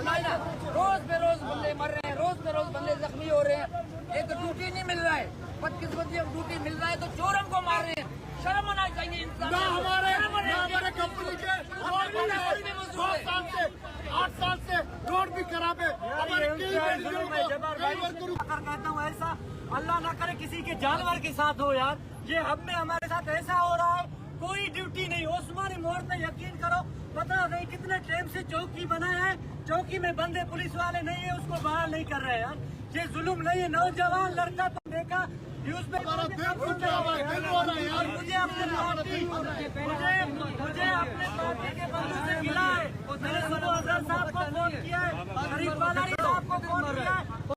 रोज bureaus बंदे मर रहे हैं, रोज बेरोज बंदे जख्मी हो रहे हैं। एक ड्यूटी नहीं मिल रहा है, बदकिस्मती ड्यूटी मिल रहा है तो चोर हमको मार रहे हैं। शर्म होना चाहिए इंसान। हमारे कंपनी के 8 साल से रोड भी खराब है। कहता हूँ ऐसा अल्लाह ना करे किसी के जानवर के साथ हो यार। ये हमें हमारे साथ ऐसा हो रहा है, कोई ड्यूटी नहीं। ओस्मानी मोड़ पे यकीन करो, पता नहीं कितने टाइम से चौकी बना है, चौकी में बंदे पुलिस वाले नहीं है, उसको बहाल नहीं कर रहे यार। ये जुल्म नहीं है। नौजवान लड़का तो देखा न्यूज में,